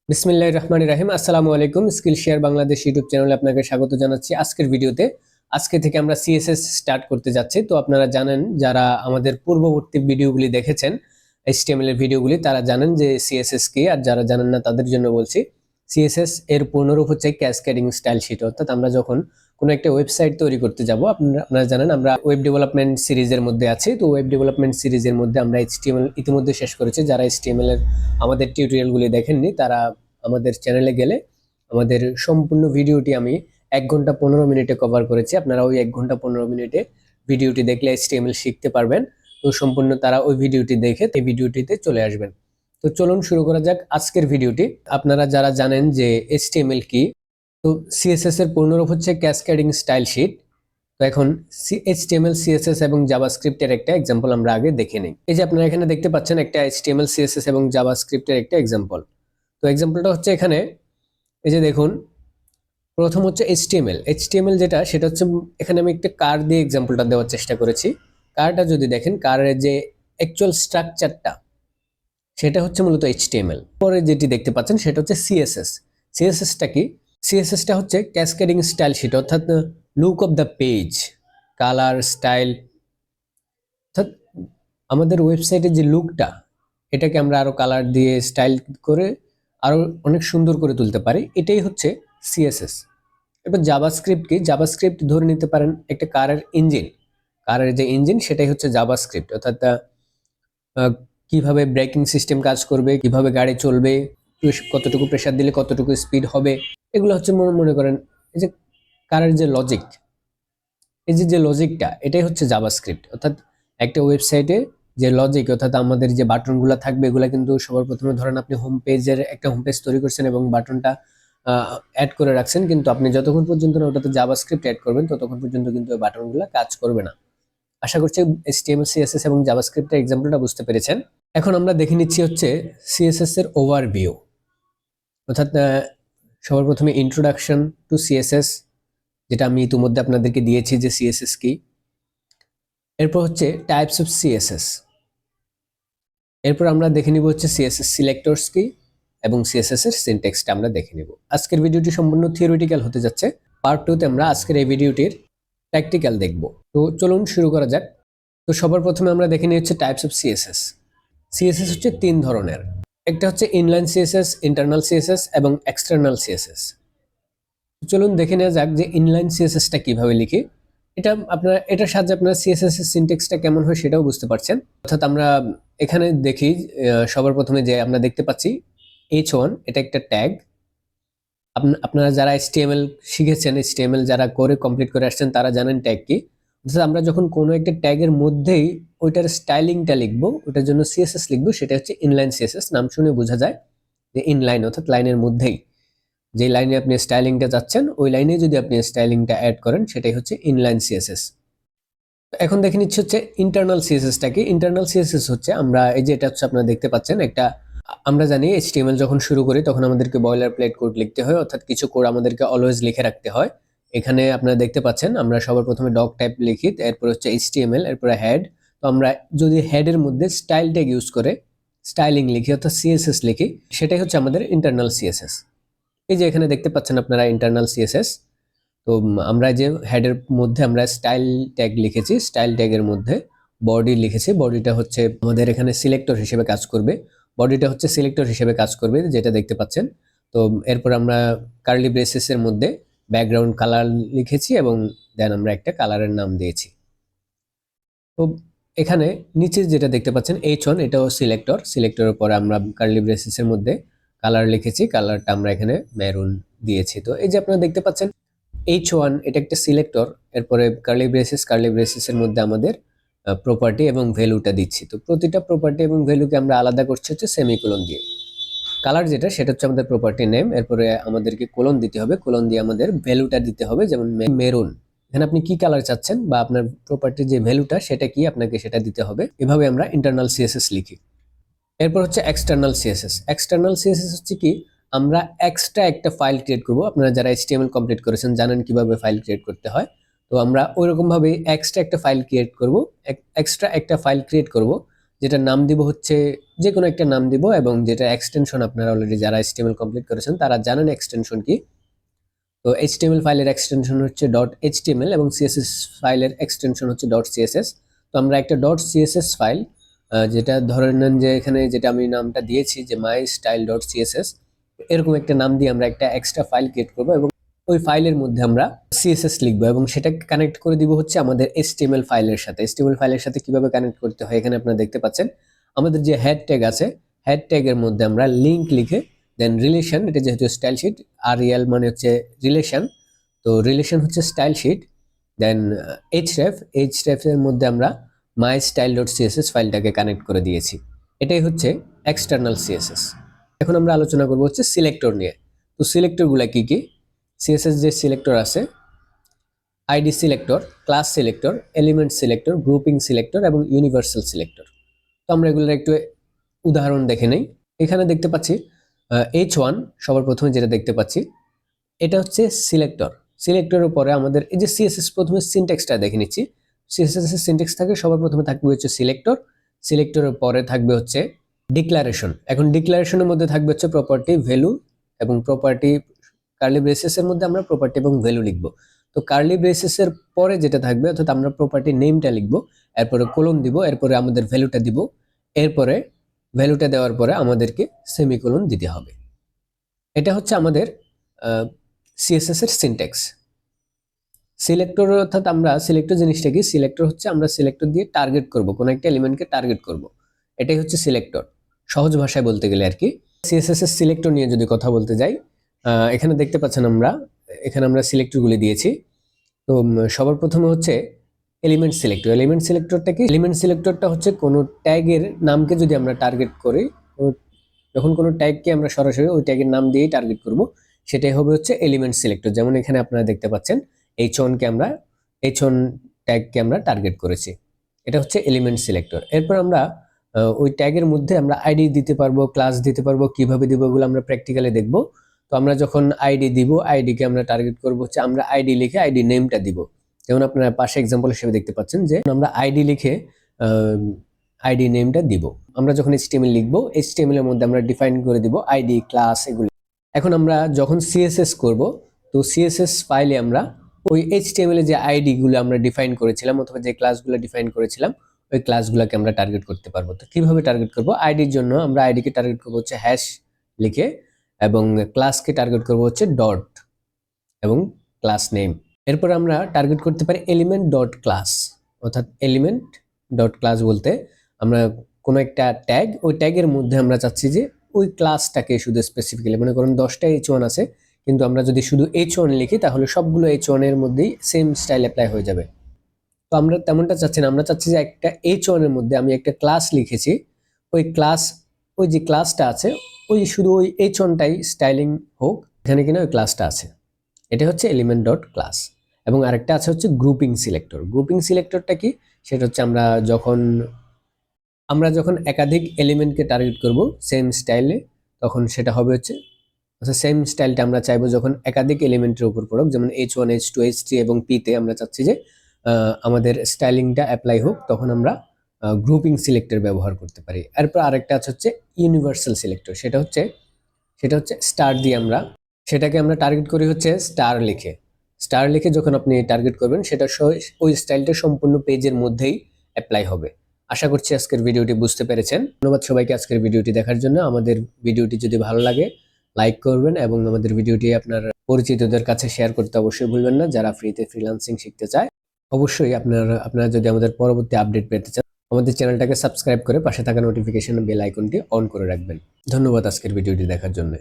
বিসমিল্লাহির রহমানির রহিম। আসসালামু আলাইকুম। স্কিলশেয়ার বাংলাদেশ ইউটিউব চ্যানেলে আপনাকে স্বাগত জানাচ্ছি। আজকের ভিডিওতে আজকে থেকে আমরা সিএসএস স্টার্ট করতে যাচ্ছি। তো আপনারা জানেন, যারা আমাদের পূর্ববর্তী ভিডিওগুলি দেখেছেন, এইচটিএমএল এর ভিডিওগুলি, তারা জানেন যে সিএসএস কি। আর যারা জানেন না তাদের জন্য বলছি, সিএসএস এর পূর্ণরূপ হচ্ছে ক্যাসকেডিং স্টাইল শিট। অর্থাৎ আমরা যখন কোনো একটা ওয়েবসাইট তৈরি করতে যাব, আপনারা জানেন আমরা ওয়েব ডেভেলপমেন্ট সিরিজের মধ্যে আছি। তো ওয়েব ডেভেলপমেন্ট সিরিজের মধ্যে আমরা এইচটিএমএল ইতিমধ্যে শেষ করেছি। যারা এইচটিএমএল এর আমাদের টিউটোরিয়ালগুলি দেখেননি, তারা আমাদের চ্যানেলে গেলে আমাদের সম্পূর্ণ ভিডিওটি আমি 1 ঘন্টা 15 মিনিটে কভার করেছি। আপনারা ওই 1 ঘন্টা 15 মিনিটে ভিডিওটি দেখলে এইচটিএমএল শিখতে পারবেন। তো সম্পূর্ণ তারা ওই ভিডিওটি দেখে এই ভিডিওটিতে চলে আসবেন। তো চলুন শুরু করা যাক আজকের ভিডিওটি। আপনারা যারা জানেন যে এইচটিএমএল কি, তো সিএসএস এর পূর্ণরূপ হচ্ছে ক্যাসকেডিং স্টাইল শিট। তো এখন এইচটিএমএল, সিএসএস এবং জাভাস্ক্রিপ্টের একটা এক্সাম্পল আমরা আগে দেখে নিই। এই যে আপনারা এখানে দেখতে পাচ্ছেন একটা এইচটিএমএল, সিএসএস এবং জাভাস্ক্রিপ্টের একটা এক্সাম্পল। তো এক্সাম্পলটা হচ্ছে এখানে, এই যে দেখুন, প্রথম হচ্ছে এইচটিএমএল যেটা, সেটা হচ্ছে এখানে আমি একটা কার দিয়ে এক্সাম্পলটা দেওয়ার চেষ্টা করেছি। কারটা যদি দেখেন, কারের যে অ্যাকচুয়াল স্ট্রাকচারটা সেটা হচ্ছে মূলত এইচটিএমএল। পরে যেটি দেখতে পাচ্ছেন সেটা হচ্ছে সিএসএস। সিএসএসটা কি? সিএসএসটা হচ্ছে ক্যাসকেডিং স্টাইল শিট, অর্থাৎ look of the page, colour, style, অর্থাৎ আমাদের ওয়েবসাইটের যে লুকটা, এটাকে আমরা আরো কালার দিয়ে স্টাইল করে আরো অনেক সুন্দর করে তুলতে পারি। এটাই হচ্ছে সিএসএস। এবার জাভাস্ক্রিপ্ট কি? জাভাস্ক্রিপ্ট ধরে নিতে পারেন একটা কারের ইঞ্জিন। কারের যে ইঞ্জিন সেটাই হচ্ছে জাভাস্ক্রিপ্ট। অর্থাৎ কিভাবে ব্রেকিং সিস্টেম কাজ করবে, কিভাবে গাড়ি চলবে, কতটুকু প্রেসার দিলে কতটুকু স্পিড হবে, এগুলো হচ্ছে মনে করেন এই যে কারের যে লজিক, এই যে লজিকটা, এটাই হচ্ছে জাভাস্ক্রিপ্ট। অর্থাৎ একটা ওয়েবসাইটে যে লজিক, অর্থাৎ আমাদের যে বাটনগুলো থাকবে, এগুলো কিন্তু সবার প্রথমে ধরেন আপনি হোম পেজের একটা হোম পেজ তৈরি করছেন এবং বাটনটা অ্যাড করে রাখছেন, কিন্তু আপনি যতক্ষণ পর্যন্ত না ওটাতে জাভাস্ক্রিপ্ট অ্যাড করবেন ততক্ষণ পর্যন্ত কিন্তু ওই বাটনগুলো কাজ করবে না। আশা করছি এইচটিএমএল, সিএসএস এবং জাভাস্ক্রিপ্টের এক্সাম্পলটা বুঝতে পেরেছেন। এখন আমরা দেখে নিচ্ছি হচ্ছে সিএসএস এর ওভারভিউ। অর্থাৎ সবার প্রথমে ইন্ট্রোডাকশন টু সিএসএস, যেটা আমি ইতিমধ্যে আপনাদেরকে দিয়েছি যে সিএসএস কি। এরপর হচ্ছে টাইপস অফ সিএসএস। এরপর আমরা দেখে নিব হচ্ছে সিএসএস সিলেক্টরস কি এবং সিএসএস এর সিনট্যাক্সটা আমরা দেখে নিব। আজকের ভিডিওটি সম্পূর্ণ থিওরিটিক্যাল হতে যাচ্ছে। পার্ট 2 তে আমরা আজকের এই ভিডিওটির প্র্যাকটিক্যাল দেখব। তো চলুন শুরু করা যাক। তো সবার প্রথমে আমরা দেখে নিই হচ্ছে টাইপস অফ সিএসএস। সিএসএস হচ্ছে 3 ধরনের। একটা হচ্ছে ইনলাইন সিএসএস, ইন্টারনাল সিএসএস এবং এক্সটার্নাল সিএসএস। চলুন দেখে নেওয়া যাক যে ইনলাইন সিএসএসটা কিভাবে লিখি। এটার সাহায্যে আপনারা সিএসএস এর সিনট্যাক্সটা কেমন হয় সেটাও বুঝতে পারছেন। অর্থাৎ আমরা এখানে দেখি সবার প্রথমে যে আমরা দেখতে পাচ্ছি h1, এটা একটা ট্যাগ। আপনারা যারা এইচটিএমএল শিখেছেন, এইচটিএমএল যারা করে কমপ্লিট করে আসছেন, তারা জানেন ট্যাগ কি। অর্থাৎ আমরা যখন কোনো একটা ট্যাগের মধ্যেই ওইটার স্টাইলিংটা লিখবো, ওটার জন্য সিএসএস লিখবো, সেটা হচ্ছে ইনলাইন সিএসএস। নাম শুনে বোঝা যায় যে ইনলাইন, অর্থাৎ লাইনের মধ্যেই যে লাইনে আপনি স্টাইলিংটা যাচ্ছেন, ওই লাইনে যদি আপনি স্টাইলিংটা অ্যাড করেন, সেটাই হচ্ছে ইনলাইন সিএসএস। এখন দেখে নিচ্ছে হচ্ছে ইন্টারনাল সিএসএসটা কি। ইন্টারনাল সিএসএস হচ্ছে, আমরা এই যে এটা হচ্ছে আপনারা দেখতে পাচ্ছেন একটা, আমরা জানি এইচটিএমএল যখন শুরু করি তখন আমাদেরকে বয়লার প্লেট কোড লিখতে হয়, অর্থাৎ কিছু কোড আমাদেরকে অলওয়েজ লিখে রাখতে হয়। এখানে আপনারা দেখতে পাচ্ছেন আমরা সবার প্রথমে ডক টাইপ লিখি, এরপর হচ্ছে এইচটিএমএল, এরপরে হেড। তো আমরা যদি হেডের মধ্যে স্টাইল ট্যাগ ইউজ করে স্টাইলিং লিখি, অর্থাৎ সিএসএস লিখি, সেটাই হচ্ছে আমাদের ইন্টারনাল সিএসএস। এই যে এখানে দেখতে পাচ্ছেন আপনারা ইন্টারনাল সিএসএস। তো আমরা যে হেডের মধ্যে আমরা স্টাইল ট্যাগ লিখেছি, স্টাইল ট্যাগের মধ্যে বডি লিখেছি, বডিটা হচ্ছে আমাদের এখানে সিলেক্টর হিসেবে কাজ করবে, বডিটা হচ্ছে সিলেক্টর হিসেবে কাজ করবে, যেটা দেখতে পাচ্ছেন। তো এরপর আমরা কার্লি ব্রেসেসের মধ্যে ব্যাকগ্রাউন্ড কালার লিখেছি এবং দেন আমরা একটা কালারের নাম দিয়েছি। তো এখানে নিচে যেটা দেখতে পাচ্ছেন h1, এটাও সিলেক্টর। সিলেক্টরের পরে আমরা কার্লি ব্রেসেসের মধ্যে কালার লিখেছি, কালারটা আমরা এখানে মেরুন দিয়েছি। তো এই যে আপনারা দেখতে পাচ্ছেন h1 এটা একটা সিলেক্টর, এরপরে কার্লি ব্রেসেসের মধ্যে আমাদের প্রপার্টি এবং ভ্যালুটা দিচ্ছি। তো প্রতিটা প্রপার্টি এবং ভ্যালুকে আমরা আলাদা করছি হচ্ছে সেমিকোলন দিয়ে। কালার যেটা, সেটা হচ্ছে আমাদের প্রপার্টি নেম, এরপরে আমাদেরকে কোলন দিতে হবে, কোলন দিয়ে আমাদের ভ্যালুটা দিতে হবে, যেমন মেরুন। এখানে আপনি কি কালার চাচ্ছেন বা আপনার প্রপার্টির যে ভ্যালুটা সেটা কি, আপনাকে সেটা দিতে হবে। এভাবে আমরা ইন্টারনাল সিএসএস লিখি। এরপর হচ্ছে এক্সটার্নাল সিএসএস। এক্সটার্নাল সিএসএস হচ্ছে কি, আমরা এক্সট্রা একটা ফাইল ক্রিয়েট করব। আপনারা যারা এইচটিএমএল কমপ্লিট করেছেন জানেন কিভাবে ফাইল ক্রিয়েট করতে হয়। তো আমরা ওইরকম ভাবে এক্সট্রা একটা ফাইল ক্রিয়েট করব, যেটা নাম দিব হচ্ছে যে কোনো একটা নাম দিব, এবং যেটা এক্সটেনশন আপনারা অলরেডি যারা HTML কমপ্লিট করেছেন তারা জানেন এক্সটেনশন কি। তো HTML ফাইলের এক্সটেনশন হচ্ছে .html এবং CSS ফাইলের এক্সটেনশন হচ্ছে .css। তো আমরা একটা .css ফাইল, যেটা ধরে নেন যে এখানে যেটা আমি নামটা দিয়েছি যে mystyle.css, এরকম একটা নাম দিয়ে আমরা একটা এক্সট্রা ফাইল ক্রিয়েট করব এবং ওই ফাইলের মধ্যে আমরা CSS লিখব এবং সেটাকে কানেক্ট করে দিব হচ্ছে আমাদের HTML ফাইলের সাথে। HTML ফাইলের সাথে কিভাবে কানেক্ট করতে হয় এখানে আপনারা দেখতে পাচ্ছেন। আমাদের যে হেড ট্যাগ আছে, হেড ট্যাগের মধ্যে আমরা লিংক লিখে দেন রিলেশন, এটা যেহেতু স্টাইল শিট, REL মানে হচ্ছে রিলেশন, তো রিলেশন হচ্ছে স্টাইল শিট, দেন href এর মধ্যে আমরা mystyle.css ফাইলটাকে কানেক্ট করে দিয়েছি। এটাই হচ্ছে এক্সটার্নাল CSS। এখন আমরা আলোচনা করব হচ্ছে সিলেক্টর নিয়ে। তো সিলেক্টরগুলো কি কি? CSS যে সিলেক্টর আছে, ID selector, class selector, element selector, grouping selector এবং ইউনিভার্সাল সিলেক্টর। তো আমরা এগুলোর একটু উদাহরণ দেখে নেই। এখানে দেখতে পাচ্ছি H1, সবার প্রথমে যেটা দেখতে পাচ্ছি এটা হচ্ছে সিলেক্টর। সিলেক্টরের পরে আমাদের এই যে CSS, প্রথমে সিনট্যাক্সটা দেখে নিচ্ছি। CSS এর সিনট্যাক্স থাকে, সবার প্রথমে থাকবে হচ্ছে সিলেক্টর, সিলেক্টরের পরে থাকবে হচ্ছে ডিক্লারেশন। এখন ডিক্লারেশনের মধ্যে থাকবে হচ্ছে প্রপার্টি, ভ্যালু এবং প্রপার্টি, কার্লি ব্রেসেসের মধ্যে আমরা প্রপার্টি এবং ভ্যালু লিখব। তো কার্লি ব্রেসেসের পরে যেটা থাকবে, অর্থাৎ আমরা প্রপার্টি নেমটা লিখব, এরপরে কোলন দিব, এরপরে আমাদের ভ্যালুটা দিব, এরপরে ভ্যালুটা দেওয়ার পরে আমাদেরকে সেমিকোলন দিতে হবে। এটা হচ্ছে আমাদের CSS এর সিনট্যাক্স। সিলেক্টর, অর্থাৎ আমরা সিলেক্টর জিনিসটা কি? সিলেক্টর হচ্ছে আমরা সিলেক্টর দিয়ে টার্গেট করব, কোন একটা এলিমেন্টকে টার্গেট করব, এটাই হচ্ছে সিলেক্টর, সহজ ভাষায় বলতে গেলে আর কি। CSS এর সিলেক্টর নিয়ে যদি কথা বলতে যাই, এখানে দেখতে পাচ্ছেন এখানে আমরা সিলেক্টরগুলি দিয়েছি। তো সবার প্রথমে হচ্ছে এলিমেন্ট সিলেক্টর। এলিমেন্ট সিলেক্টরটা কি? এলিমেন্ট সিলেক্টরটা হচ্ছে কোনো ট্যাগের নামকে যদি আমরা টার্গেট করি, যখন কোনো ট্যাগকে আমরা সরাসরি ওই ট্যাগের নাম দিয়েই টার্গেট করব, সেটাই হবে হচ্ছে এলিমেন্ট সিলেক্টর। যেমন এখানে আপনারা দেখতে পাচ্ছেন H1 ট্যাগকে আমরা টার্গেট করেছি, এটা হচ্ছে এলিমেন্ট সিলেক্টর। এরপর আমরা ওই ট্যাগের মধ্যে আমরা আইডি দিতে পারবো, ক্লাস দিতে পারবো, কিভাবে দিব এগুলো আমরা প্র্যাকটিক্যালি দেখব। তো আমরা যখন আইডি দিব, আইডিকে আমরা টার্গেট করব হচ্ছে আমরা আইডি লিখে আইডি নেমটা দিব। যেমন আপনারা পাশে এক্সাম্পল হিসেবে দেখতে পাচ্ছেন যে আমরা আইডি লিখে আইডি নেমটা দিব। আমরা যখন HTML লিখবো, HTML এর মধ্যে আমরা ডিফাইন করে দিব আইডি, ক্লাস, এগুলো। এখন আমরা যখন CSS করব, তো CSS ফাইলে আমরা ওই HTML এর যে আইডি গুলো আমরা ডিফাইন করেছিলাম অথবা যে ক্লাসগুলো ডিফাইন করেছিলাম, ওই ক্লাসগুলোকে আমরা টার্গেট করতে পারবো। তো কিভাবে টার্গেট করব? আইডির জন্য আমরা আইডিকে টার্গেট করব হচ্ছে হ্যাশ লিখে, এবং ক্লাসকে টার্গেট করব হচ্ছে ডট এবং ক্লাস নেম। এরপর আমরা টার্গেট করতে পারি এলিমেন্ট ডট ক্লাস, অর্থাৎ এলিমেন্ট ডট ক্লাস বলতে আমরা কোনো একটা ট্যাগ, ওই ট্যাগের মধ্যে আমরা চাচ্ছি যে ওই ক্লাসটাকে শুধু স্পেসিফিক্যালি, মনে করুন 10টা H1 আছে, কিন্তু আমরা যদি শুধু H1 লিখি তাহলে সবগুলো H1 এর মধ্যেই সেম স্টাইল অ্যাপ্লাই হয়ে যাবে। তো আমরা তেমনটা চাচ্ছি না, আমরা চাচ্ছি যে একটা H1 এর মধ্যে আমি একটা ক্লাস লিখেছি, ওই ক্লাস, ওই যে ক্লাসটা আছে ওই শুধু ওই H1টাই স্টাইলিং হোক, এখানে কিনা ওই ক্লাসটা আছে। এটা হচ্ছে এলিমেন্ট ডট ক্লাস। এবং আরেকটা আছে হচ্ছে গ্রুপিং সিলেক্টর। গ্রুপিং সিলেক্টরটা কি? সেটা হচ্ছে আমরা যখন একাধিক এলিমেন্টকে টার্গেট করব সেম স্টাইলে, তখন সেটা হবে হচ্ছে, আচ্ছা সেম স্টাইলটা আমরা চাইবো যখন একাধিক এলিমেন্টের উপর পড়ুক, যেমন H1, H2, H3 এবং P তে আমরা চাচ্ছি যে আমাদের স্টাইলিংটা অ্যাপ্লাই হোক, তখন আমরা গ্রুপিং সিলেক্টর ব্যবহার করতে পারি। এরপর আরেকটা আছে হচ্ছে ইউনিভার্সাল সিলেক্টর। সেটা হচ্ছে স্টার দিয়ে আমরা সেটাকে আমরা টার্গেট করি হচ্ছে স্টার লিখে। স্টার লিখে যখন আপনি টার্গেট করবেন, সেটা ওই স্টাইলটা সম্পূর্ণ পেজের মধ্যেই অ্যাপ্লাই হবে। আশা করছি আজকের ভিডিওটি বুঝতে পেরেছেন। ধন্যবাদ সবাইকে আজকের ভিডিওটি দেখার জন্য। আমাদের ভিডিওটি যদি ভালো লাগে লাইক করবেন এবং আমাদের ভিডিওটি আপনার পরিচিতদের কাছে শেয়ার করতে অবশ্যই ভুলবেন না, যারা ফ্রিতে ফ্রিল্যান্সিং শিখতে চায়। অবশ্যই আপনারা যদি আমাদের পরবর্তী আপডেট পেতে চান, আমাদের চ্যানেলটাকে সাবস্ক্রাইব করে পাশে থাকা নোটিফিকেশন বেল আইকনটি অন করে রাখবেন। ধন্যবাদ আজকের ভিডিওটি দেখার জন্য।